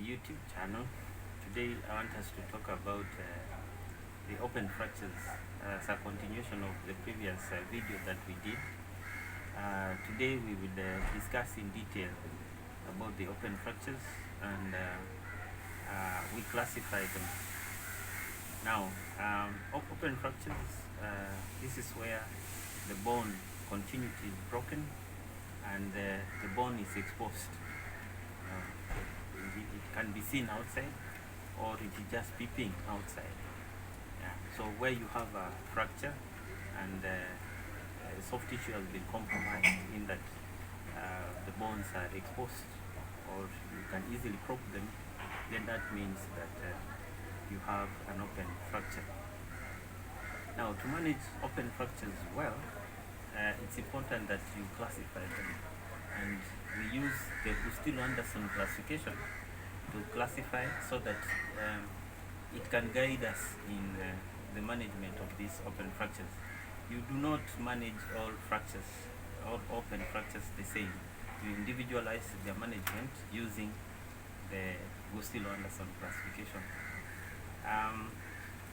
YouTube channel. Today I want us to talk about the open fractures as a continuation of the previous video that we did. Today we will discuss in detail about the open fractures, and we classify them. Now, open fractures, this is where the bone continuity is broken and the bone is exposed. It can be seen outside, or it is just peeping outside. So where you have a fracture and soft tissue has been compromised, in that the bones are exposed, or you can easily probe them, then that means that you have an open fracture. Now, to manage open fractures well, it's important that you classify them, and we use the GUSTILO classification to classify, so that it can guide us in the management of these open fractures. You do not manage all fractures, all open fractures the same. You individualize their management using the GUSTILO classification.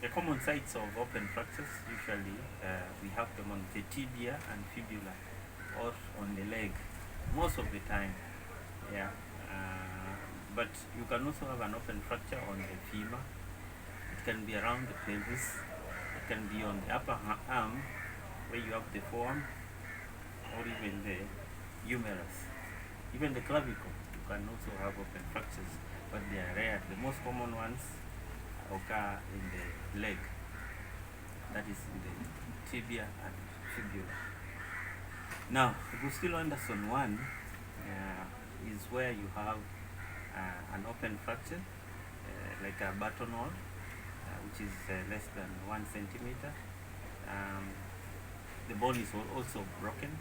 The common sites of open fractures, usually we have them on the tibia and fibula, or on the leg most of the time. But you can also have an open fracture on the femur. It can be around the pelvis. It can be on the upper arm, where you have the forearm, or even the humerus. Even the clavicle, you can also have open fractures, but they are rare. The most common ones occur in the leg, that is in the tibia and fibula. Now, GUSTILO 1 is where you have an open fracture, like a buttonhole, which is less than 1 centimeter. The bone is also broken.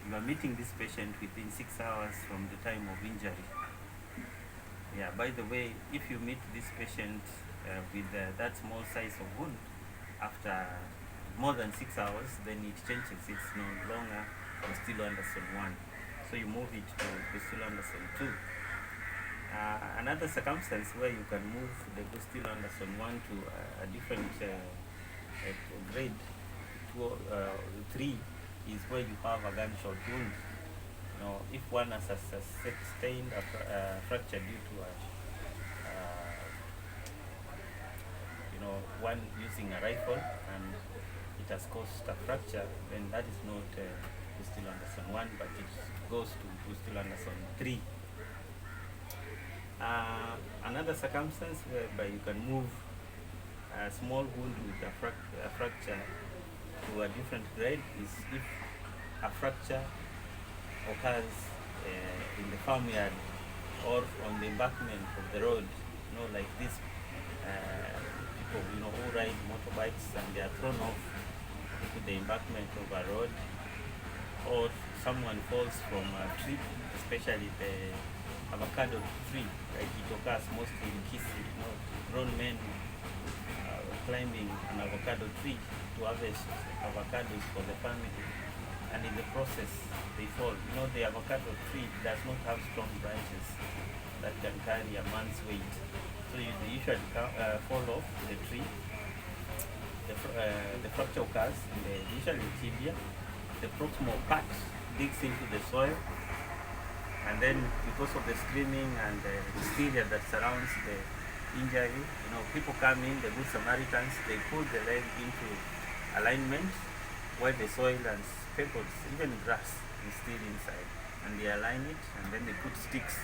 You are meeting this patient within 6 hours from the time of injury. By the way, if you meet this patient with that small size of wound after more than 6 hours, then it changes. It's no longer GUSTILO 1. So you move it to GUSTILO 2. Another circumstance where you can move the GUSTILO 1 to a different grade, 3, is where you have a gunshot wound. If one has sustained a fracture due to one using a rifle, and it has caused a fracture, then that is not GUSTILO 1, but it goes to GUSTILO 3. Another circumstance whereby you can move a small wound with a fracture to a different grade is if a fracture occurs in the farmyard or on the embankment of the road. Like these people who ride motorbikes, and they are thrown off to the embankment of a road, or someone falls from a tree, especially the avocado tree. Like it occurs mostly in Kisi, grown men climbing an avocado tree to harvest avocados for the family, and in the process they fall. The avocado tree does not have strong branches that can carry a man's weight, so they usually fall off the tree. The fracture occurs in the usually tibia. The proximal part digs into the soil, and then because of the screaming and the hysteria that surrounds the injury, people come in, the good Samaritans, they put the leg into alignment where the soil and pebbles, even grass, is still inside, and they align it, and then they put sticks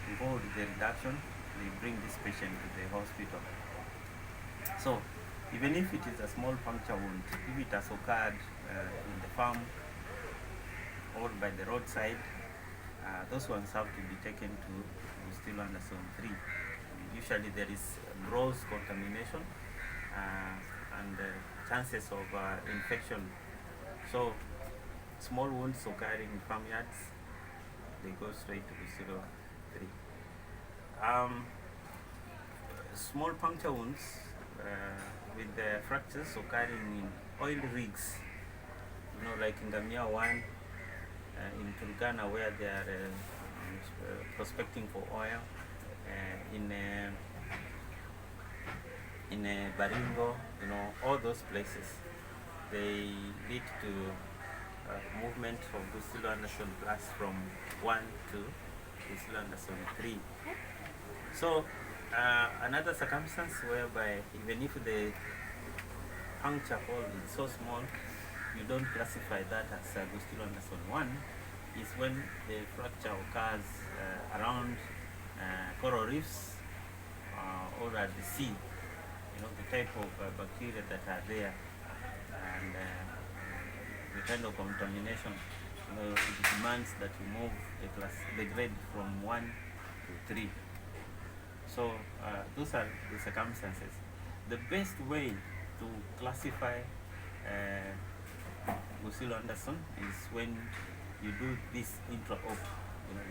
involved with the reduction. They bring this patient to the hospital. So even if it is a small puncture wound, if it has occurred in the farm or by the roadside, those ones have to be taken to GUSTILO 3. Usually there is gross contamination and chances of infection. So small wounds occurring in farmyards, they go straight to GUSTILO 3. Small puncture wounds with the fractures occurring in oil rigs, like in Ngamia 1, in Turkana, where they are prospecting for oil in Baringo, all those places, they lead to movement of GUSTILO Anderson Plus from 1 to GUSTILO Anderson 3. So another circumstance whereby even if the puncture hole is so small, you don't classify that as GUSTILO Anderson 1, is when the fracture occurs around coral reefs or at the sea, the type of bacteria that are there, and the kind of contamination, it demands that you move the grade from 1 to 3. So those are the circumstances. The best way to classify GUSTILO Anderson is when you do this intra-op,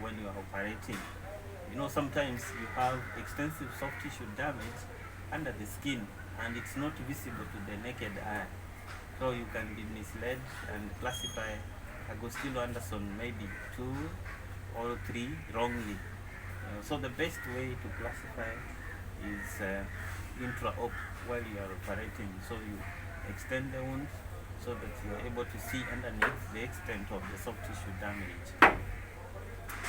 when you are operating. Sometimes you have extensive soft tissue damage under the skin and it's not visible to the naked eye. So you can be misled and classify a GUSTILO Anderson maybe 2 or 3 wrongly. So the best way to classify is intra-op while you are operating. So you extend the wound so that you are able to see underneath the extent of the soft tissue damage.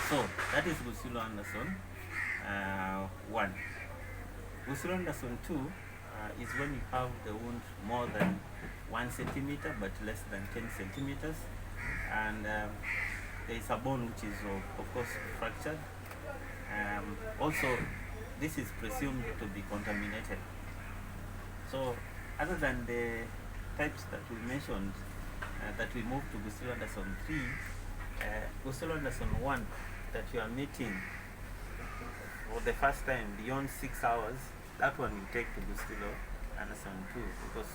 So that is GUSTILO Anderson 1. GUSTILO Anderson 2 is when you have the wound more than 1 centimeter but less than 10 centimeters, and there is a bone which is of course fractured. Also, this is presumed to be contaminated. So other than the types that we mentioned, that we moved to GUSTILO Anderson 3, GUSTILO Anderson 1 that you are meeting for the first time beyond 6 hours, that one you take to GUSTILO Anderson 2 because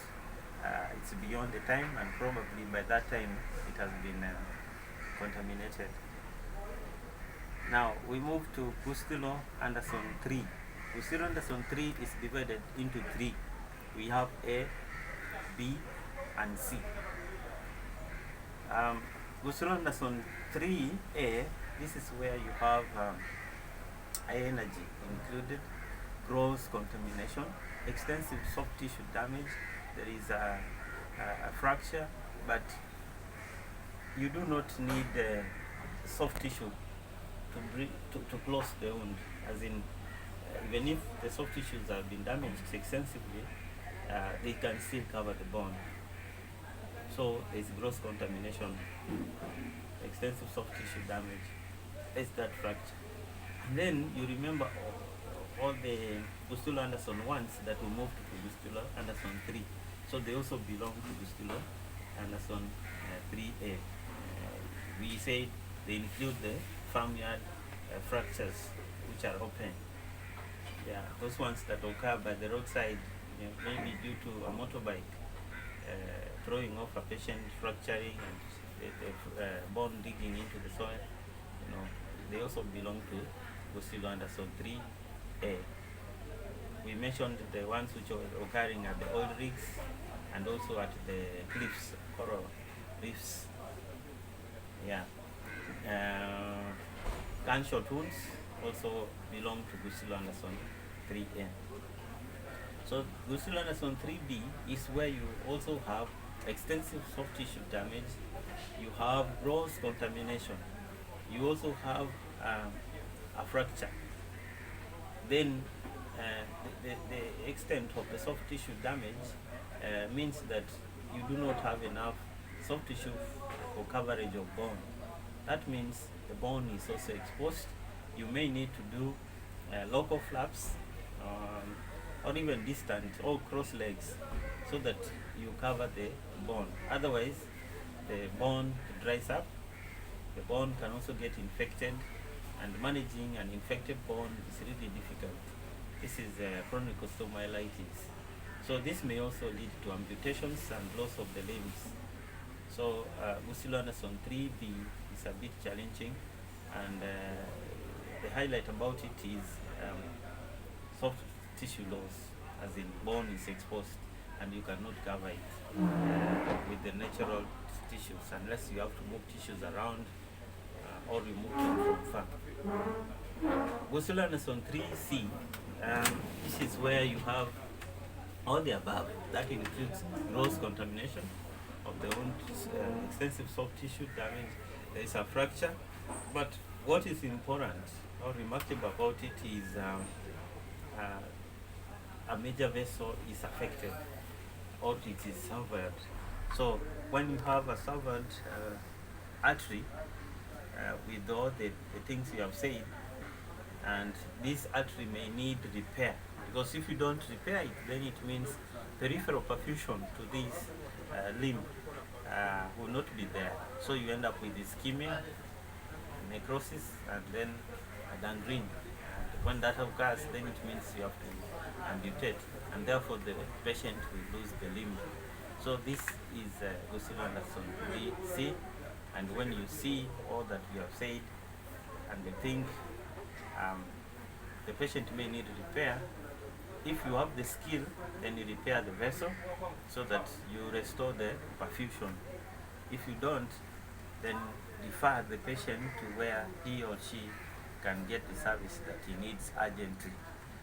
it's beyond the time, and probably by that time it has been contaminated. Now we move to GUSTILO Anderson 3. GUSTILO Anderson 3 is divided into 3. We have A, B, and C. GUSTILO Anderson 3A, this is where you have high energy included, gross contamination, extensive soft tissue damage. There is a fracture, but you do not need soft tissue to close the wound, as in even if the soft tissues have been damaged extensively, they can still cover the bone. So there is gross contamination, extensive soft tissue damage. That's that fracture. And then you remember all the GUSTILO Anderson 1s that we moved to GUSTILO Anderson 3. So they also belong to GUSTILO Anderson 3A. We say they include the farmyard fractures which are open. Yeah, those ones that occur by the roadside, maybe due to a motorbike throwing off a patient, fracturing, and the bone digging into the soil. They also belong to GUSTILO Anderson 3A. We mentioned the ones which are occurring at the oil rigs and also at the cliffs, coral reefs. Yeah. Gunshot wounds also belong to GUSTILO Anderson 3A. So GUSTILO Anderson 3B is where you also have extensive soft tissue damage, you have gross contamination, you also have a fracture. Then the extent of the soft tissue damage means that you do not have enough soft tissue for coverage of bone. That means the bone is also exposed. You may need to do local flaps or even distant or cross legs so that you cover the bone. Otherwise, the bone dries up. The bone can also get infected, and managing an infected bone is really difficult. This is chronic osteomyelitis. So this may also lead to amputations and loss of the limbs. So GUSTILO Anderson 3B is a bit challenging, and the highlight about it is soft tissue loss, as in bone is exposed and you cannot cover it with the natural tissues unless you have to move tissues around or remove them from far. GUSTILO Anderson 3C, this is where you have all the above. That includes gross contamination of the wound, extensive soft tissue damage, there is a fracture. But what is important or remarkable about it is a major vessel is affected or it is severed. So when you have a severed artery with all the things you have said, and this artery may need repair, because if you don't repair it, then it means peripheral perfusion to this limb will not be there. So you end up with ischemia, necrosis, and then gangrene. And when that occurs, then it means you have to amputate, and therefore the patient will lose the limb. So this is GUSTILO Anderson 3C, and when you see all that you have said, and you think the patient may need repair, if you have the skill, then you repair the vessel so that you restore the perfusion. If you don't, then defer the patient to where he or she can get the service that he needs urgently.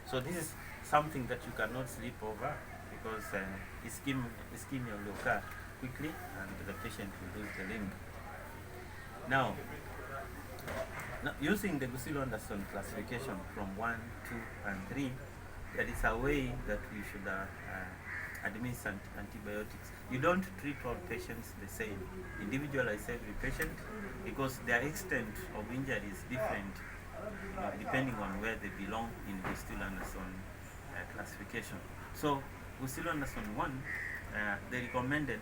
So this is something that you cannot sleep over, because ischemia will occur quickly and the patient will lose the limb. Now, using the GUSTILO Anderson classification from 1, 2, and 3, there is a way that we should administer antibiotics. You don't treat all patients the same. Individualize every patient, because their extent of injury is different depending on where they belong in GUSTILO Anderson classification. So GUSTILO Anderson 1, the recommended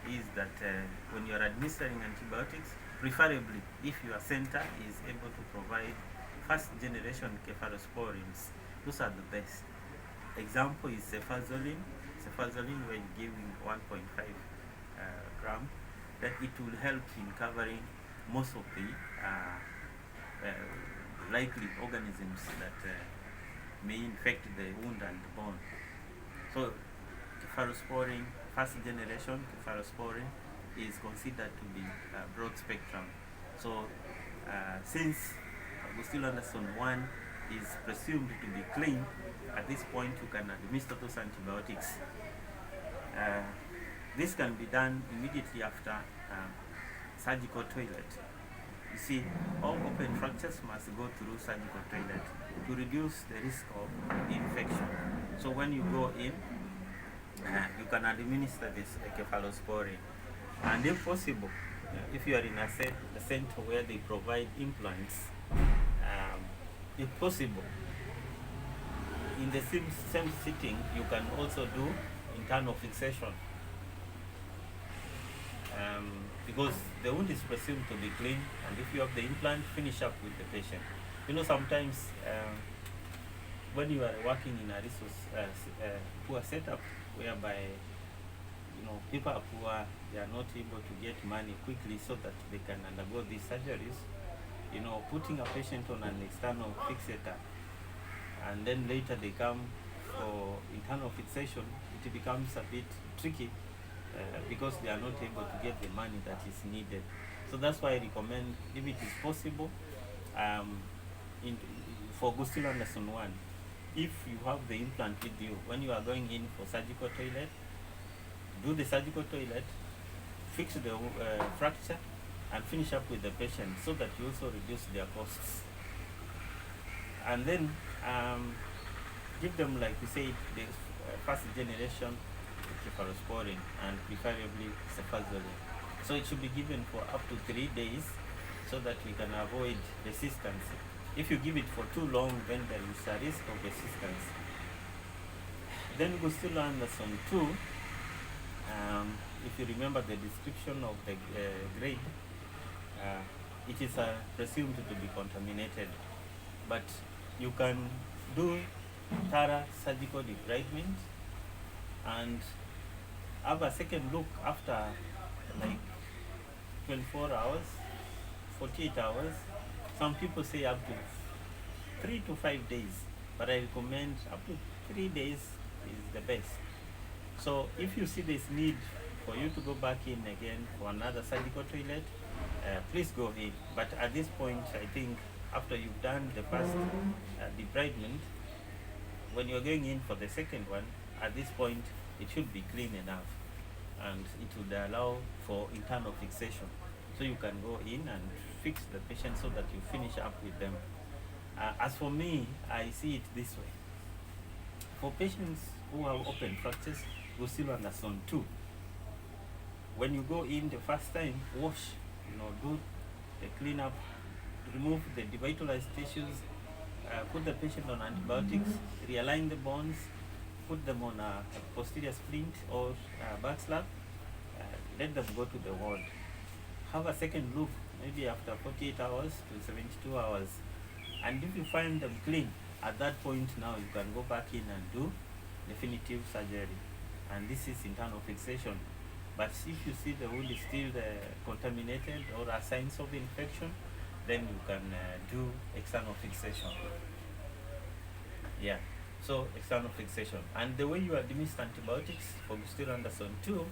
is that when you are administering antibiotics, preferably if your center is able to provide first generation cephalosporins, those are the best. Example is cefazolin. Cefazolin, when giving 1.5 gram, that it will help in covering most of the likely organisms that may infect the wound and the bone. So cephalosporin, first generation cephalosporin, is considered to be broad spectrum. So since GUSTILO Anderson 1 is presumed to be clean, at this point you can administer those antibiotics. This can be done immediately after surgical toilet. You see, all open fractures must go through surgical toilet to reduce the risk of infection. So when you go in, you can administer this cephalosporin. And if possible, if you are in a center where they provide implants, if possible, in the same sitting, you can also do internal fixation, because the wound is presumed to be clean, and if you have the implant, finish up with the patient. You know, sometimes when you are working in a resource poor setup, whereby people are poor, they are not able to get money quickly so that they can undergo these surgeries, putting a patient on an external fixator and then later they come for internal fixation, it becomes a bit tricky because they are not able to get the money that is needed. So that's why I recommend, if it is possible, for GUSTILO Anderson 1, if you have the implant with you, when you are going in for surgical toilet, do the surgical toilet, fix the fracture, and finish up with the patient, so that you also reduce their costs. And then give them, like we said, the first generation cephalosporin and preferably cefazolin. So it should be given for up to 3 days so that we can avoid resistance. If you give it for too long, then there is a risk of resistance. Then GUSTILO Anderson 2, if you remember the description of the grade, it is presumed to be contaminated, but you can do thorough surgical debridement and have a second look after like 24 hours, 48 hours. Some people say up to 3 to 5 days, but I recommend up to 3 days is the best. So if you see this need for you to go back in again for another surgical toilet, please go ahead. But at this point, I think after you've done the first debridement, when you're going in for the second one, at this point it should be clean enough, and it would allow for internal fixation. So you can go in and fix the patient so that you finish up with them. As for me, I see it this way. For patients who have open fractures, GUSTILO under zone 2, when you go in the first time, wash, do the cleanup, remove the devitalized tissues, put the patient on antibiotics, realign the bones, put them on a posterior splint or back slab, let them go to the ward. Have a second look, maybe after 48 hours to 72 hours. And if you find them clean, at that point now you can go back in and do definitive surgery. And this is internal fixation. But if you see the wound is still contaminated or are signs of infection, then you can do external fixation. Yeah, so external fixation. And the way you administer antibiotics for GUSTILO under zone 2,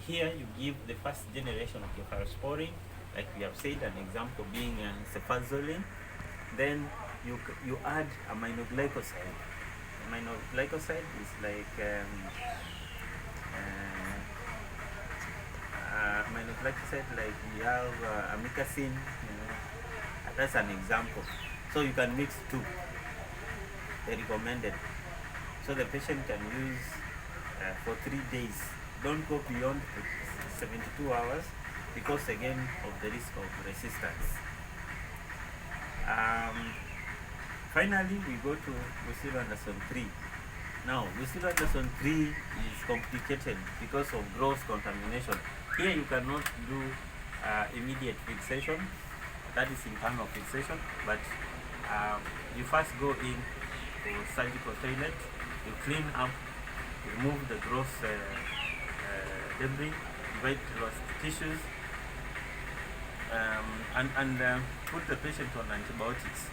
here you give the first generation of cephalosporin, like we have said, an example being cefazolin. Then you add aminoglycoside. Aminoglycoside is like aminoglycoside, like we have amikacin, that's an example. So you can mix two, they recommended. So the patient can use for 3 days. Don't go beyond 72 hours because again of the risk of resistance. Finally, we go to GUSTILO under zone 3. Now, GUSTILO under zone 3 is complicated because of gross contamination. Here you cannot do immediate fixation, that is internal fixation, but you first go in to surgical toilet, you clean up, remove the gross debris, devitalized tissues, and put the patient on antibiotics.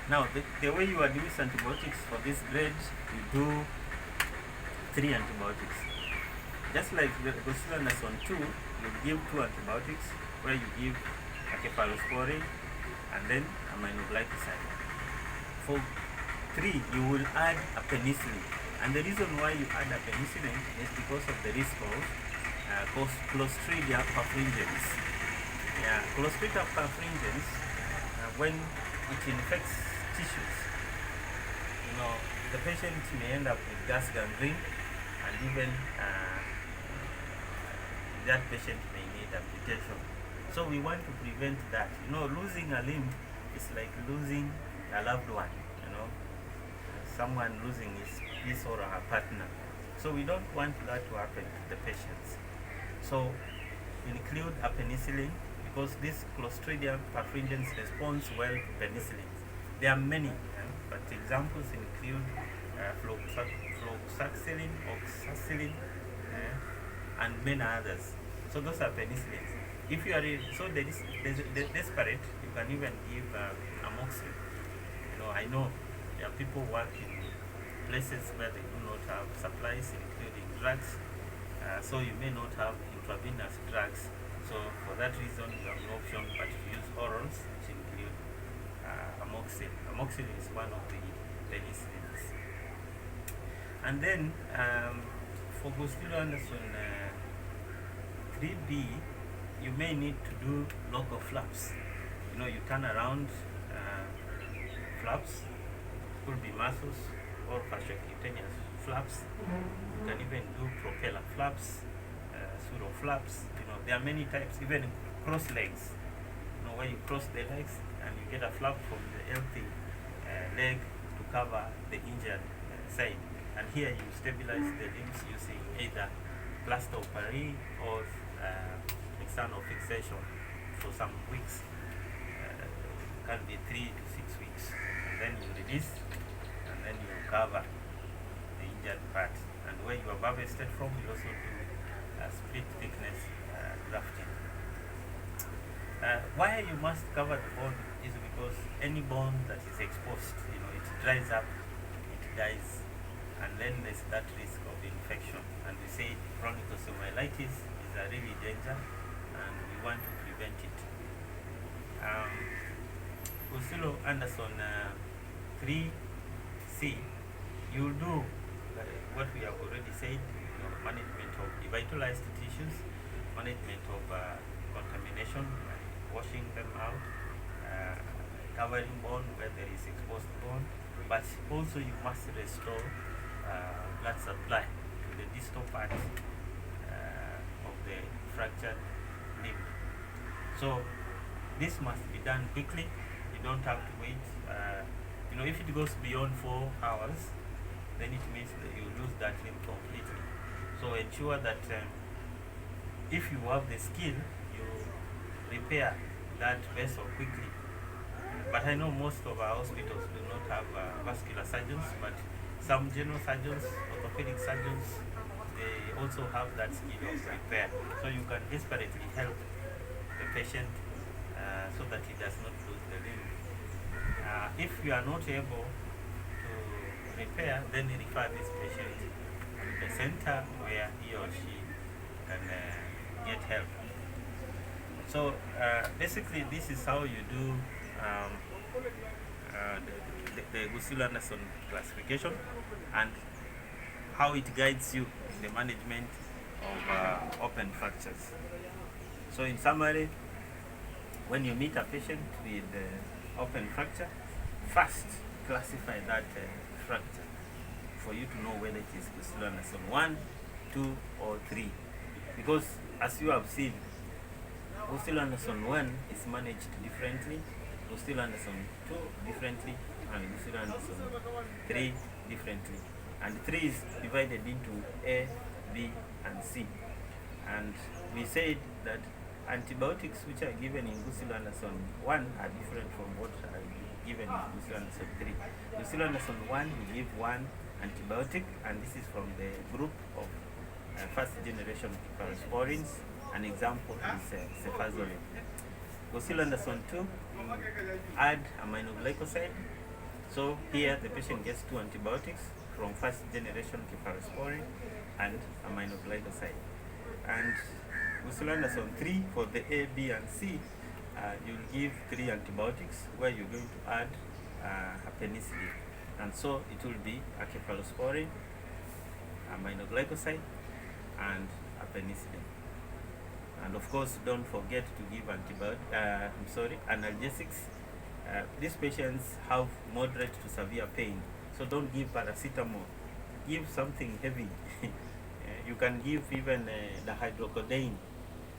Now, the way you administer antibiotics for this grade, you do 3 antibiotics. Just like the GUSTILO under zone 2, you give 2 antibiotics, where you give cephalosporin and then aminoglycoside. For 3, you will add a penicillin. And the reason why you add a penicillin is because of the risk of Clostridia perfringens. Yeah, Clostridia perfringens, when it infects tissues, the patient may end up with gas gangrene, and even that patient may need amputation. So we want to prevent that. Losing a limb is like losing a loved one, someone losing his or her partner. So we don't want that to happen to the patients. So include a penicillin, because this Clostridia perfringens responds well to penicillin. There are many, but examples include fluoxacillin, oxacillin, and many others. So those are penicillins. If you are desperate, you can even give amoxicillin. I know there are people work in places where they do not have supplies, including drugs. So you may not have intravenous drugs. So for that reason, you have an option, but you use orals, which include amoxicillin. Amoxicillin is one of the penicillins. And then for GUSTILO under zone 3B, you may need to do local flaps. You turn around flaps, could be muscles or fasciocutaneous flaps. You can even do propeller flaps, pseudo flaps. There are many types, even cross legs. Where you cross the legs and you get a flap from the healthy leg to cover the injured side. And here you stabilize the limbs using either plaster of Paris or external fixation for some weeks. Can be 3 to 6 weeks. And then you release, and then you cover the injured part. And where you have harvested from, you also do split thickness grafting. Why you must cover the bone is because any bone that is exposed, it dries up, it dies, and then there's that risk of infection. And we say chronic osteomyelitis is a really danger, and we want to prevent it. GUSTILO Anderson 3C, you'll do what we have already said, management of devitalized tissues, management of contamination, washing them out, covering bone where there is exposed bone, but also you must restore blood supply to the distal part of the fractured limb. So this must be done quickly. You don't have to wait. If it goes beyond 4 hours, then it means that you lose that limb completely. So ensure that if you have the skill, you repair that vessel quickly. But I know most of our hospitals do not have vascular surgeons, but some general surgeons, orthopedic surgeons, they also have that skill of repair. So you can desperately help the patient so that he does not lose the limb. If you are not able to repair, then refer this patient to the center where he or she can get help. So basically this is how you do the GUSTILO Anderson classification and how it guides you in the management of open fractures. So in summary, when you meet a patient with open fracture, first classify that fracture for you to know whether it is GUSTILO Anderson 1, 2 or 3. Because as you have seen, GUSTILO Anderson 1 is managed differently, GUSTILO Anderson 2 differently, and GUSTILO Anderson 3 differently. And 3 is divided into A, B, and C. And we said that antibiotics which are given in GUSTILO Anderson 1 are different from what are given in GUSTILO Anderson 3. GUSTILO Anderson 1, we give 1 antibiotic, and this is from the group of first generation cephalosporins. An example is cefazolin. GUSTILO Anderson 2, add aminoglycoside. So here the patient gets 2 antibiotics from first generation cephalosporin and aminoglycoside. And GUSTILO Anderson 3, for the A, B, and C, you'll give 3 antibiotics where you're going to add a penicillin. And so it will be a cephalosporin, aminoglycoside, and a penicillin. And of course, don't forget to give analgesics. These patients have moderate to severe pain, so don't give paracetamol. Give something heavy. You can give even the hydrocodone.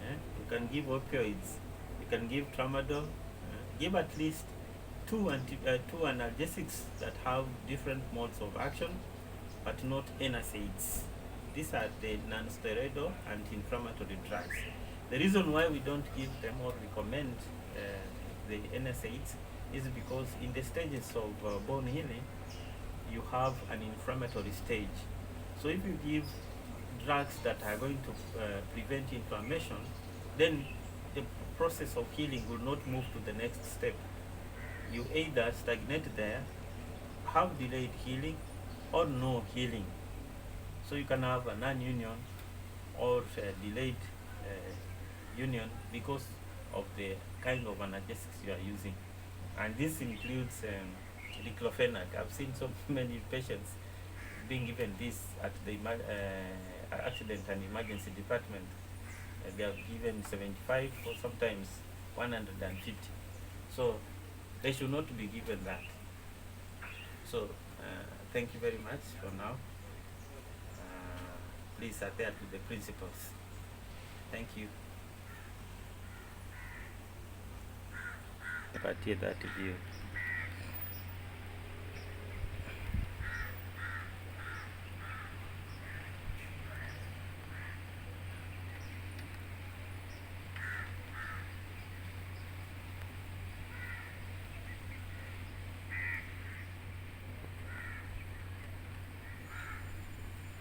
You can give opioids. You can give tramadol. Give at least 2 analgesics that have different modes of action, but not NSAIDs. These are the non-steroidal anti-inflammatory drugs. The reason why we don't give them or recommend the NSAIDs is because in the stages of bone healing, you have an inflammatory stage. So if you give drugs that are going to prevent inflammation, then the process of healing will not move to the next step. You either stagnate there, have delayed healing, or no healing. So you can have a non-union or delayed union because of the kind of analgesics you are using. And this includes diclofenac. I've seen so many patients being given this at the accident and emergency department. They are given 75 or sometimes 150. So they should not be given that. So thank you very much for now. Please adhere to the principles. Thank you. Patie that view.